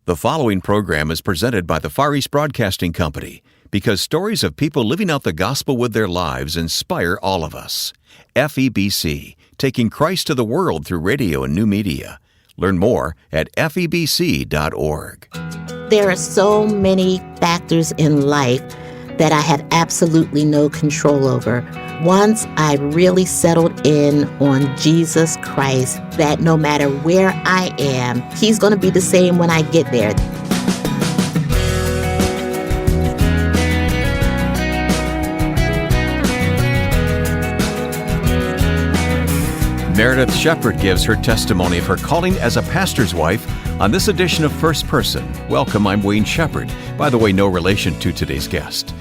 The following program is presented by the Far East Broadcasting Company because stories of people living out the gospel with their lives inspire all of us. FEBC, taking Christ to the world through radio and new media. Learn more at febc.org. There are so many factors in life that I have absolutely no control over. Once I really settled in on Jesus Christ, that no matter where I am, He's going to be the same when I get there. Meredith Sheppard gives her testimony of her calling as a pastor's wife on this edition of First Person. Welcome, I'm Wayne Sheppard. By the way, no relation to today's guest.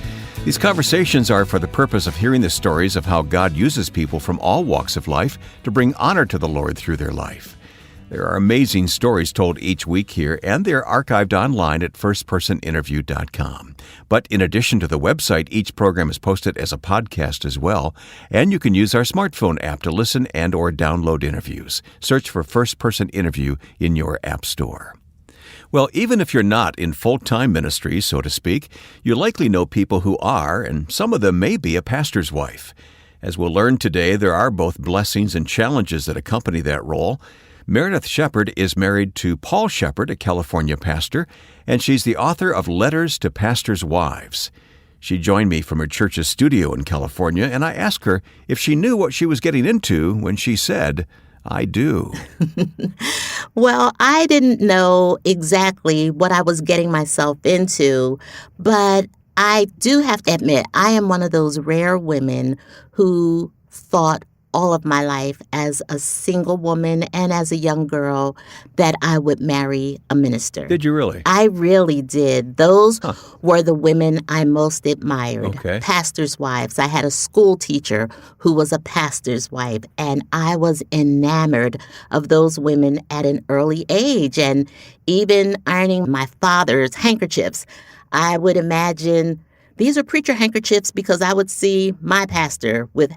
These conversations are for the purpose of hearing the stories of how God uses people from all walks of life to bring honor to the Lord through their life. There are amazing stories told each week here, and they're archived online at firstpersoninterview.com. But in addition to the website, each program is posted as a podcast as well, and you can use our smartphone app to listen and or download interviews. Search for First Person Interview in your app store. Well, even if you're not in full-time ministry, so to speak, you likely know people who are, and some of them may be a pastor's wife. As we'll learn today, there are both blessings and challenges that accompany that role. Meredith Sheppard is married to Paul Sheppard, a California pastor, and she's the author of Letters to Pastors' Wives. She joined me from her church's studio in California, and I asked her if she knew what she was getting into when she said, "I do." Well, I didn't know exactly what I was getting myself into, but I do have to admit, I am one of those rare women who thought all of my life as a single woman and as a young girl that I would marry a minister. Did you really? I really did. Those were the women I most admired. Okay. Pastors' wives. I had a school teacher who was a pastor's wife, and I was enamored of those women at an early age. And even ironing my father's handkerchiefs, I would imagine these are preacher handkerchiefs because I would see my pastor with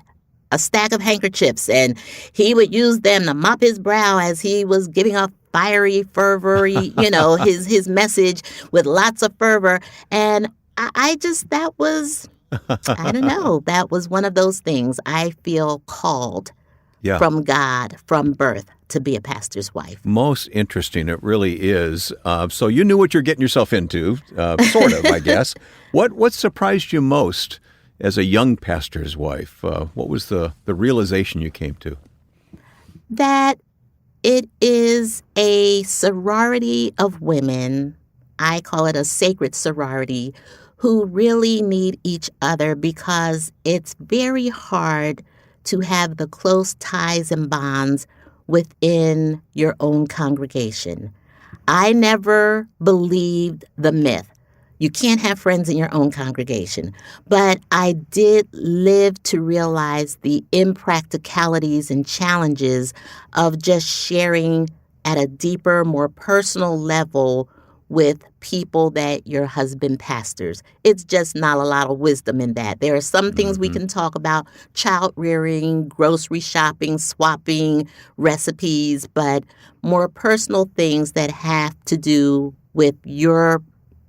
a stack of handkerchiefs, and he would use them to mop his brow as he was giving a fiery, fervory, his message with lots of fervor. And I that was one of those things. I feel called from God, from birth, to be a pastor's wife. Most interesting. It really is. So you knew what you're getting yourself into, sort of, I guess. What surprised you most as a young pastor's wife? What was the realization you came to? That it is a sorority of women, I call it a sacred sorority, who really need each other because it's very hard to have the close ties and bonds within your own congregation. I never believed the myth. You can't have friends in your own congregation. But I did live to realize the impracticalities and challenges of just sharing at a deeper, more personal level with people that your husband pastors. It's just not a lot of wisdom in that. There are some things we can talk about, child rearing, grocery shopping, swapping, recipes, but more personal things that have to do with your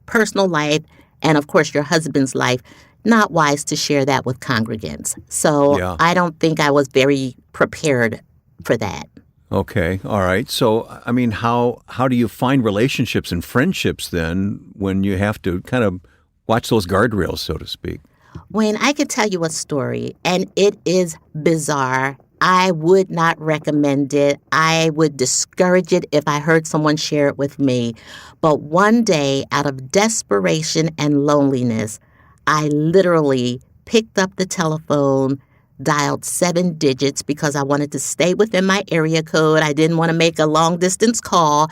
personal life, and of course your husband's life, not wise to share that with congregants. So I don't think I was very prepared for that. Okay, all right. So, I mean, how do you find relationships and friendships then when you have to kind of watch those guardrails, so to speak? Wayne, I could tell you a story, and it is bizarre. I would not recommend it. I would discourage it if I heard someone share it with me. But one day, out of desperation and loneliness, I literally picked up the telephone, dialed 7 digits because I wanted to stay within my area code. I didn't want to make a long-distance call.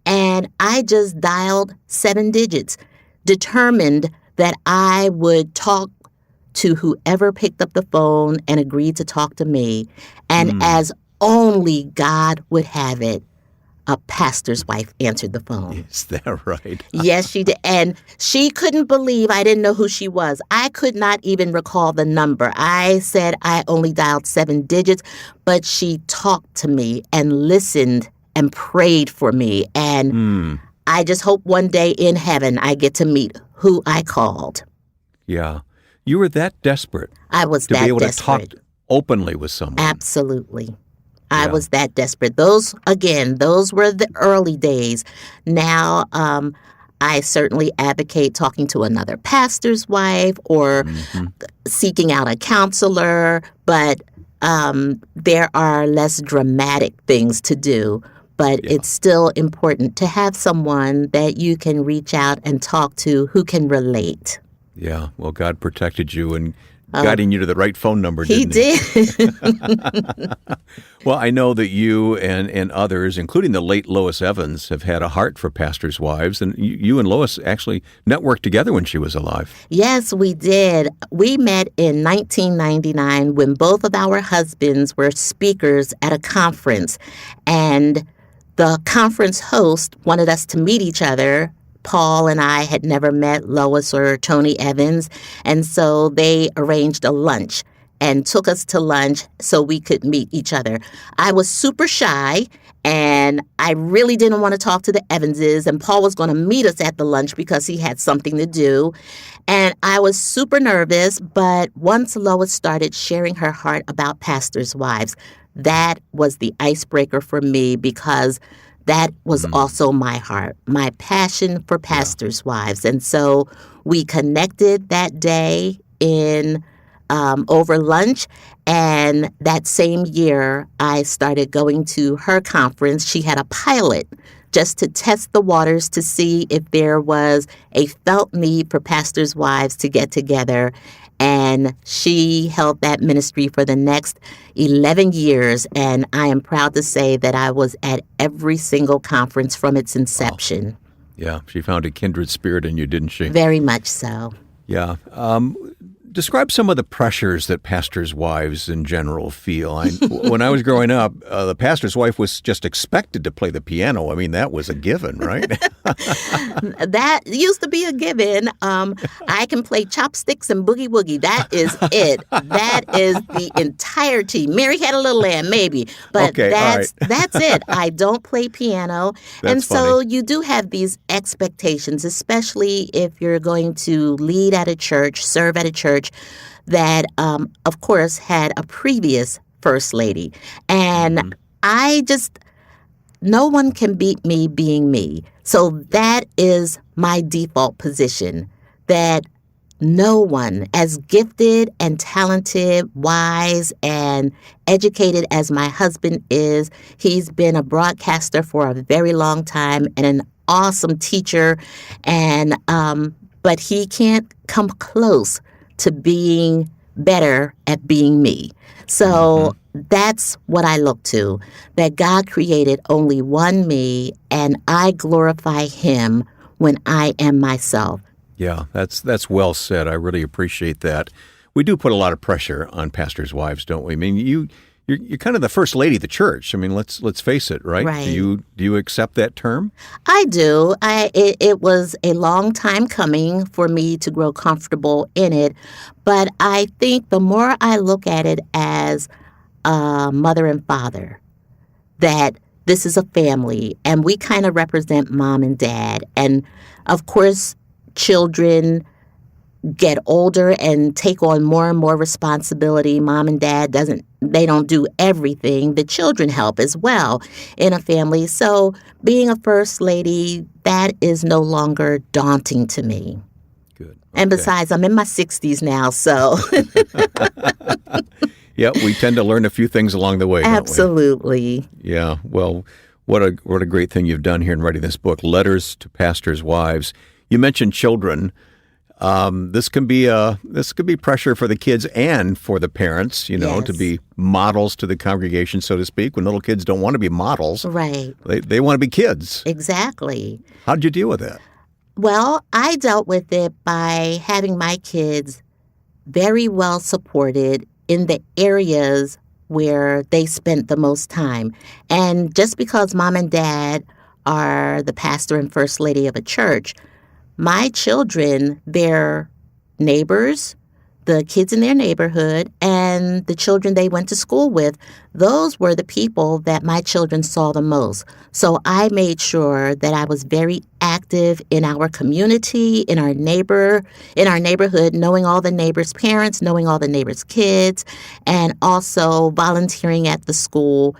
And I just dialed 7 digits, determined that I would talk to whoever picked up the phone and agreed to talk to me. And as only God would have it, a pastor's wife answered the phone. Is that right? Yes, she did. And she couldn't believe I didn't know who she was. I could not even recall the number. I said I only dialed 7 digits, but she talked to me and listened and prayed for me. And I just hope one day in heaven I get to meet who I called. Yeah. You were that desperate I was to that be able desperate. to talk openly with someone. Absolutely. I Yeah. was that desperate. Those were the early days. Now, I certainly advocate talking to another pastor's wife or Mhm. seeking out a counselor, but there are less dramatic things to do. But Yeah. it's still important to have someone that you can reach out and talk to who can relate. Yeah. Well, God protected you and Oh, guiding you to the right phone number, he didn't he? did. Well, I know that you and others, including the late Lois Evans, have had a heart for pastors' wives, and you and Lois actually networked together when she was alive. Yes, we did. We met in 1999 when both of our husbands were speakers at a conference, and the conference host wanted us to meet each other. Paul and I had never met Lois or Tony Evans, and so they arranged a lunch and took us to lunch so we could meet each other. I was super shy, and I really didn't want to talk to the Evanses, and Paul was going to meet us at the lunch because he had something to do. And I was super nervous, but once Lois started sharing her heart about pastors' wives, that was the icebreaker for me because that was also my heart, my passion for pastors' wives. And so we connected that day in over lunch. And that same year, I started going to her conference. She had a pilot just to test the waters to see if there was a felt need for pastors' wives to get together. And she held that ministry for the next 11 years. And I am proud to say that I was at every single conference from its inception. Yeah, she found a kindred spirit in you, didn't she? Very much so. Yeah. Describe some of the pressures that pastors' wives in general feel. When I was growing up, the pastor's wife was just expected to play the piano. I mean, that was a given, right? That used to be a given. I can play chopsticks and boogie woogie. That is it. That is the entirety. Mary Had a Little Lamb, maybe, but Okay, all right. that's it. I don't play piano, and That's so funny. you do have these expectations, especially if you're going to lead at a church, serve at a church that, of course, had a previous first lady, and no one can beat me being me. So that is my default position, that no one as gifted and talented, wise and educated as my husband is, he's been a broadcaster for a very long time and an awesome teacher, and but he can't come close to being better at being me. So that's what I look to, that God created only one me, and I glorify him when I am myself. Yeah, that's well said. I really appreciate that. We do put a lot of pressure on pastors' wives, don't we? I mean, you're kind of the first lady of the church. I mean, let's face it, right? Right. Do you accept that term? I do. It was a long time coming for me to grow comfortable in it, but I think the more I look at it as a mother and father, that this is a family, and we kind of represent mom and dad, and of course, children get older and take on more and more responsibility. Mom and dad don't do everything. The children help as well in a family. So being a first lady, that is no longer daunting to me. Good. And Okay. besides, I'm in my 60s now, so Yeah, we tend to learn a few things along the way, don't we? absolutely. Yeah. Well, what a great thing you've done here in writing this book, Letters to Pastors' Wives. You mentioned children. This can be pressure for the kids and for the parents, to Yes. be models to the congregation, so to speak. When little kids don't want to be models, Right. they want to be kids. Exactly. How did you deal with that? Well, I dealt with it by having my kids very well supported in the areas where they spent the most time. And just because mom and dad are the pastor and first lady of a church, my children, their neighbors, the kids in their neighborhood, and and the children they went to school with, those were the people that my children saw the most. So I made sure that I was very active in our community, in our neighborhood, knowing all the neighbors' parents, knowing all the neighbors' kids, and also volunteering at the school,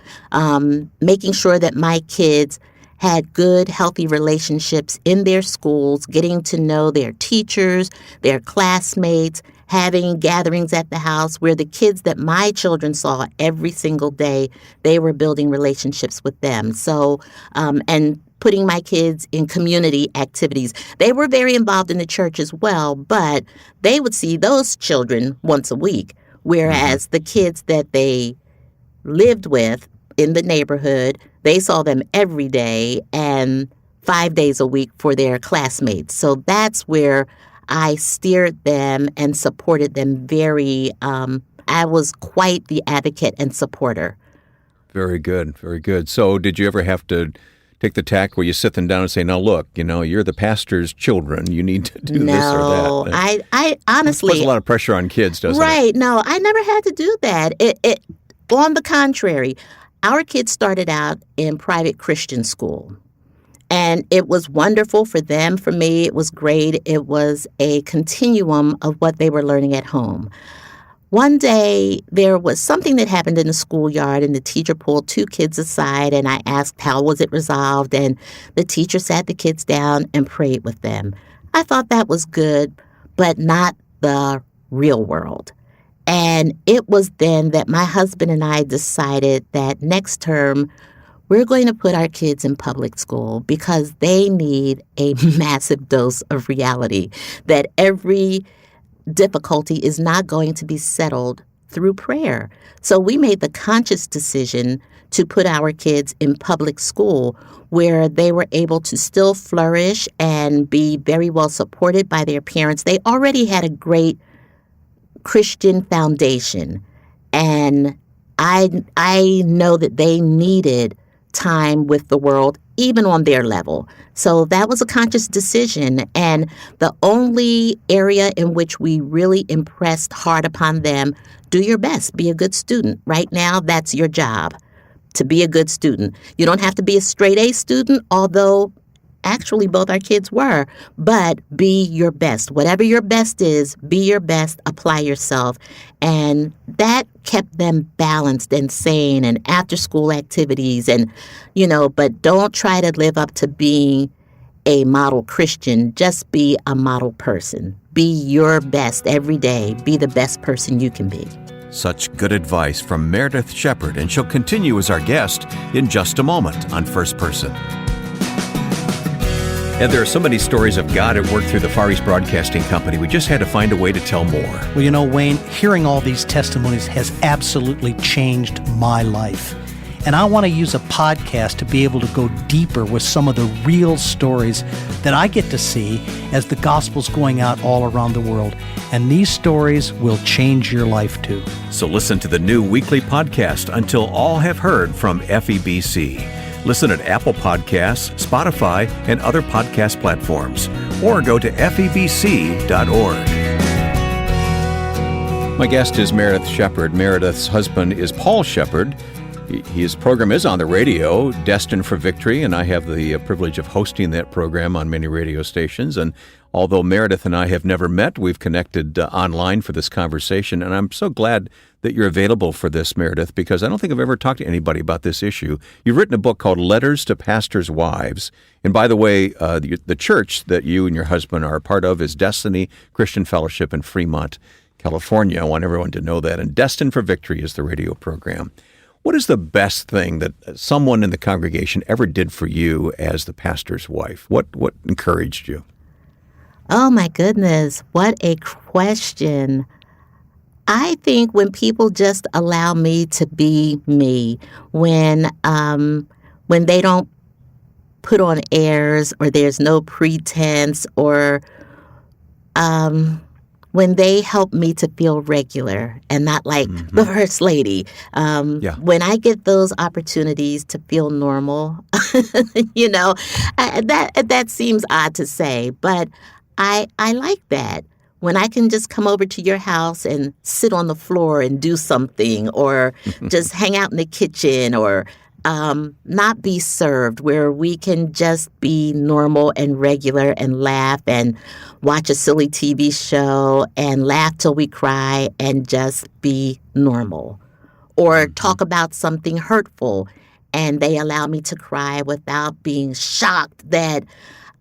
making sure that my kids had good, healthy relationships in their schools, getting to know their teachers, their classmates, having gatherings at the house where the kids that my children saw every single day, they were building relationships with them. So, and putting my kids in community activities. They were very involved in the church as well, but they would see those children once a week, whereas the kids that they lived with in the neighborhood, they saw them every day and 5 days a week for their classmates. So that's where I steered them and supported them very, I was quite the advocate and supporter. Very good, very good. So did you ever have to take the tack where you sit them down and say, now look, you're the pastor's children, you need to do this or that? No, I honestly... It puts a lot of pressure on kids, doesn't it? Right, no, I never had to do that. It on the contrary, our kids started out in private Christian school, and it was wonderful for them. For me, it was great. It was a continuum of what they were learning at home. One day, there was something that happened in the schoolyard, and the teacher pulled two kids aside, and I asked how was it resolved, and the teacher sat the kids down and prayed with them. I thought that was good, but not the real world. And it was then that my husband and I decided that next term, we're going to put our kids in public school because they need a massive dose of reality, that every difficulty is not going to be settled through prayer. So we made the conscious decision to put our kids in public school where they were able to still flourish and be very well supported by their parents. They already had a great Christian foundation, and I know that they needed time with the world, even on their level. So that was a conscious decision, and the only area in which we really impressed hard upon them, do your best, be a good student. Right now, that's your job, to be a good student. You don't have to be a straight A student, although actually both our kids were, but be your best. Whatever your best is, be your best, apply yourself. And that kept them balanced and sane, and after school activities, and, but don't try to live up to being a model Christian. Just be a model person. Be your best every day. Be the best person you can be. Such good advice from Meredith Sheppard, and she'll continue as our guest in just a moment on First Person. And there are so many stories of God at work through the Far East Broadcasting Company. We just had to find a way to tell more. Well, Wayne, hearing all these testimonies has absolutely changed my life. And I want to use a podcast to be able to go deeper with some of the real stories that I get to see as the gospel's going out all around the world. And these stories will change your life too. So listen to the new weekly podcast, Until All Have Heard, from FEBC. Listen at Apple Podcasts, Spotify, and other podcast platforms, or go to febc.org. My guest is Meredith Sheppard. Meredith's husband is Paul Sheppard. His program is on the radio, Destined for Victory, and I have the privilege of hosting that program on many radio stations. And although Meredith and I have never met, we've connected online for this conversation, and I'm so glad that you're available for this, Meredith, because I don't think I've ever talked to anybody about this issue. You've written a book called Letters to Pastors' Wives. And by the way, the church that you and your husband are a part of is Destiny Christian Fellowship in Fremont, California. I want everyone to know that. And Destined for Victory is the radio program. What is the best thing that someone in the congregation ever did for you as the pastor's wife? What encouraged you? Oh, my goodness. What a question. I think when people just allow me to be me, when they don't put on airs, or there's no pretense, or when they help me to feel regular and not like the First Lady. When I get those opportunities to feel normal, that seems odd to say, but I like that. when I can just come over to your house and sit on the floor and do something, or just hang out in the kitchen, or not be served, where we can just be normal and regular and laugh and watch a silly TV show and laugh till we cry and just be normal. Or talk about something hurtful and they allow me to cry without being shocked that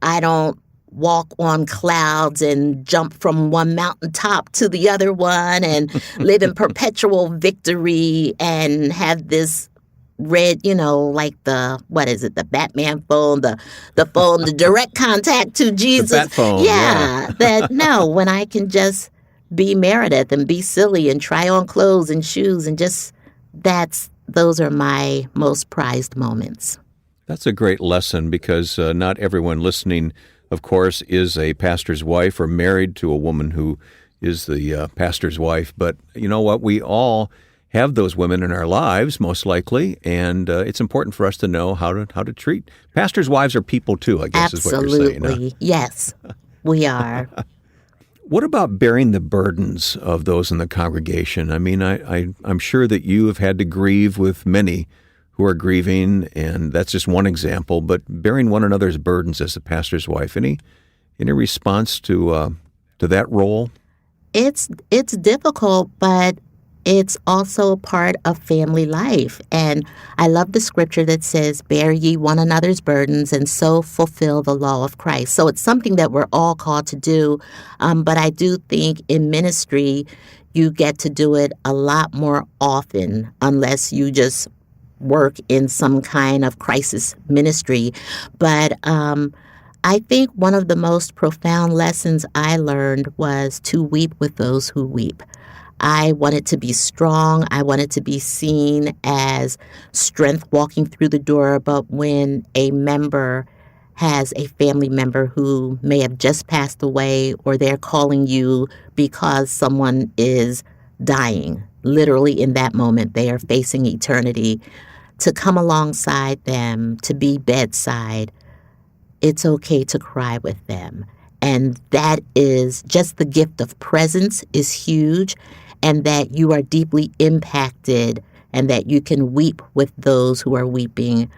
I don't walk on clouds and jump from one mountaintop to the other one and live in perpetual victory and have this red, like the Batman phone, the phone, the direct contact to Jesus. The bat phone, yeah. No, when I can just be Meredith and be silly and try on clothes and shoes and just, those are my most prized moments. That's a great lesson, because not everyone listening, of course, is a pastor's wife or married to a woman who is the pastor's wife. But you know what? We all have those women in our lives, most likely, and it's important for us to know how to treat. Pastors' wives are people too, I guess. Absolutely. Is what you're saying. Huh? Yes, we are. What about bearing the burdens of those in the congregation? I mean, I'm sure that you have had to grieve with many who are grieving, and that's just one example. But bearing one another's burdens as a pastor's wife, any response to that role? It's difficult, but it's also part of family life. And I love the scripture that says, bear ye one another's burdens and so fulfill the law of Christ. So it's something that we're all called to do. But I do think in ministry, you get to do it a lot more often, unless you just work in some kind of crisis ministry. But I think one of the most profound lessons I learned was to weep with those who weep. I wanted to be strong. I wanted to be seen as strength walking through the door. But when a member has a family member who may have just passed away, or they're calling you because someone is dying, literally in that moment, they are facing eternity, to come alongside them, to be bedside, it's okay to cry with them. And that is just the gift of presence is huge, and that you are deeply impacted and that you can weep with those who are weeping,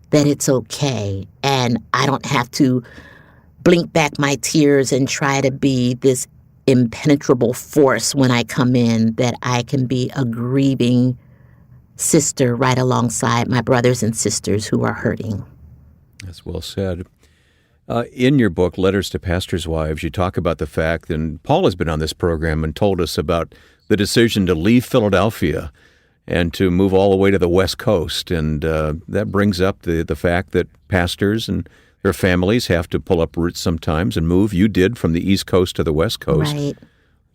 that it's okay. And I don't have to blink back my tears and try to be this impenetrable force when I come in, that I can be a grieving sister right alongside my brothers and sisters who are hurting. That's well said. In your book, Letters to Pastors' Wives, you talk about the fact, and Paul has been on this program and told us about the decision to leave Philadelphia and to move all the way to the West Coast. And that brings up the fact that pastors and their families have to pull up roots sometimes and move. You did, from the East Coast to the West Coast. Right.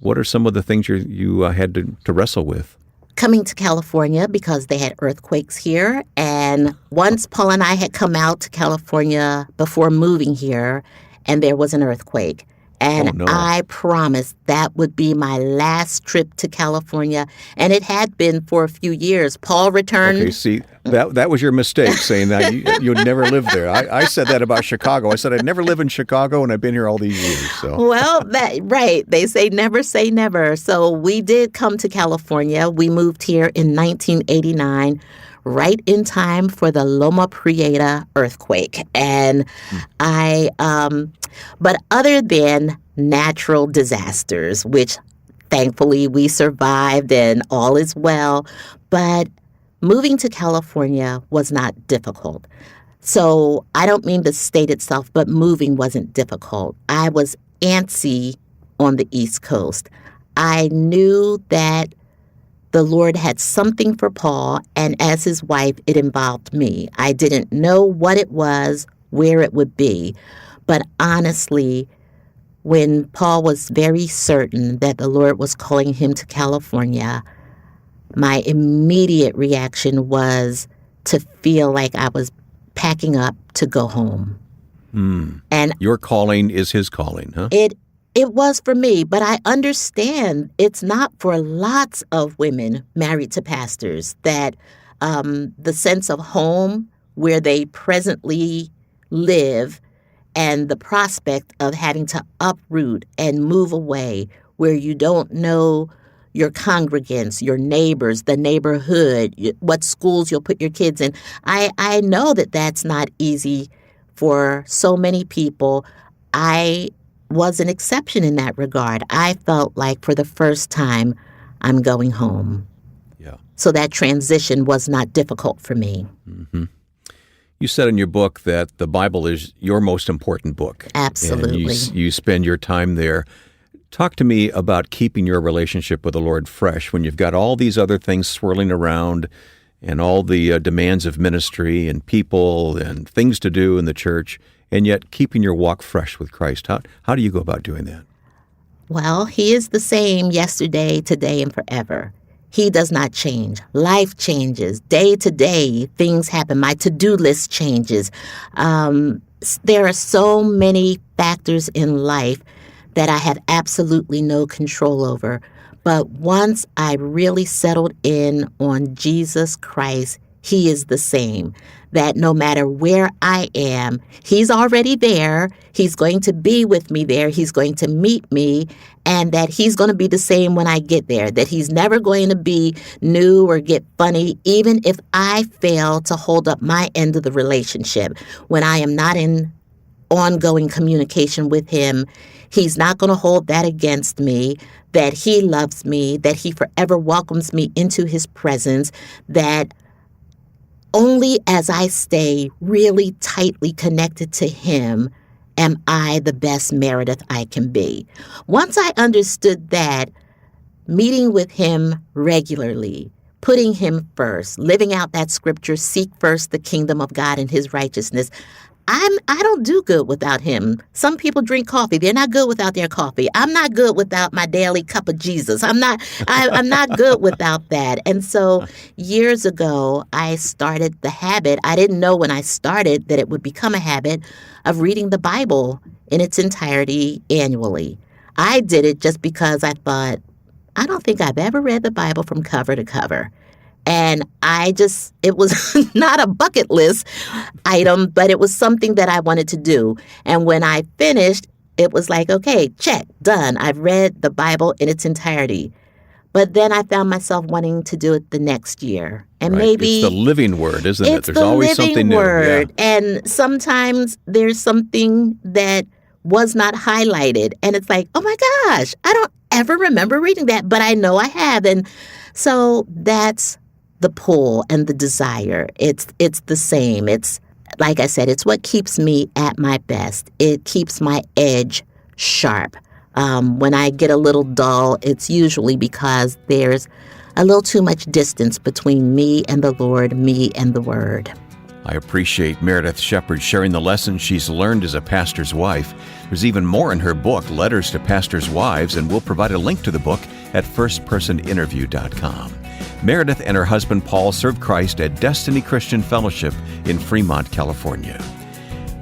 What are some of the things you had to wrestle with? Coming to California because they had earthquakes here. And once Paul and I had come out to California before moving here, and there was an earthquake. And no. I promised that would be my last trip to California. And it had been for a few years. Paul returned. Okay, see, that was your mistake, saying that you would never live there. I said that about Chicago. I said I'd never live in Chicago, and I've been here all these years. So. Well, right. They say never. So we did come to California. We moved here in 1989, right in time for the Loma Prieta earthquake. And but other than natural disasters, which thankfully we survived and all is well, but moving to California was not difficult. So I don't mean the state itself, but moving wasn't difficult. I was antsy on the East Coast. I knew that the Lord had something for Paul, and as his wife, it involved me. I didn't know what it was, where it would be. But honestly, when Paul was very certain that the Lord was calling him to California, my immediate reaction was to feel like I was packing up to go home. And your calling is his calling, huh? It was for me, but I understand it's not for lots of women married to pastors, that the sense of home where they presently live and the prospect of having to uproot and move away where you don't know your congregants, your neighbors, the neighborhood, what schools you'll put your kids in. I know that that's not easy for so many people. I was an exception in that regard. I felt like for the first time, I'm going home. Yeah. So that transition was not difficult for me. Mm-hmm. You said in your book that the Bible is your most important book. Absolutely. And you spend your time there. Talk to me about keeping your relationship with the Lord fresh when you've got all these other things swirling around and all the demands of ministry and people and things to do in the church, and yet keeping your walk fresh with Christ. How do you go about doing that? Well, He is the same yesterday, today, and forever. He does not change. Life changes. Day to day, things happen. My to-do list changes. There are so many factors in life that I have absolutely no control over. But once I really settled in on Jesus Christ, He is the same. That no matter where I am, He's already there. He's going to be with me there. He's going to meet me, and that He's going to be the same when I get there. That He's never going to be new or get funny, even if I fail to hold up my end of the relationship. When I am not in ongoing communication with Him, He's not going to hold that against me, that He loves me, that He forever welcomes me into His presence, that only as I stay really tightly connected to Him am I the best Meredith I can be. Once I understood that, meeting with Him regularly, putting Him first, living out that scripture, seek first the kingdom of God and His righteousness, I don't do good without Him. Some people drink coffee. They're not good without their coffee. I'm not good without my daily cup of Jesus. I'm not good without that. And so years ago, I started the habit. I didn't know when I started that it would become a habit of reading the Bible in its entirety annually. I did it just because I thought, I don't think I've ever read the Bible from cover to cover. And it was not a bucket list item, but it was something that I wanted to do. And when I finished, it was like, okay, check, done. I've read the Bible in its entirety. But then I found myself wanting to do it the next year. And right. maybe it's the living word, isn't it? There's always something new. Yeah. And sometimes there's something that was not highlighted. And it's like, oh my gosh, I don't ever remember reading that, but I know I have. And so that's the pull and the desire. It's the same. It's, like I said, it's what keeps me at my best. It keeps my edge sharp. When I get a little dull, it's usually because there's a little too much distance between me and the Lord, me and the Word. I appreciate Meredith Sheppard sharing the lessons she's learned as a pastor's wife. There's even more in her book, Letters to Pastors' Wives, and we'll provide a link to the book at firstpersoninterview.com. Meredith and her husband Paul serve Christ at Destiny Christian Fellowship in Fremont, California.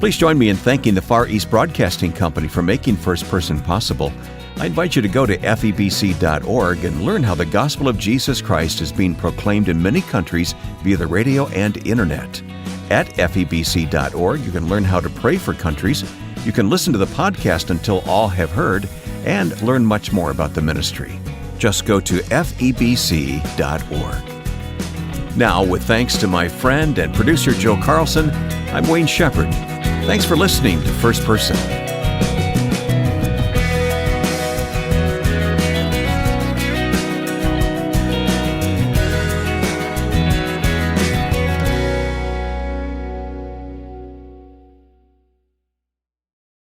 Please join me in thanking the Far East Broadcasting Company for making First Person possible. I invite you to go to FEBC.org and learn how the gospel of Jesus Christ is being proclaimed in many countries via the radio and internet. At FEBC.org, you can learn how to pray for countries. You can listen to the podcast Until All Have Heard and learn much more about the ministry. Just go to FEBC.org. Now, with thanks to my friend and producer Joe Carlson, I'm Wayne Sheppard. Thanks for listening to First Person.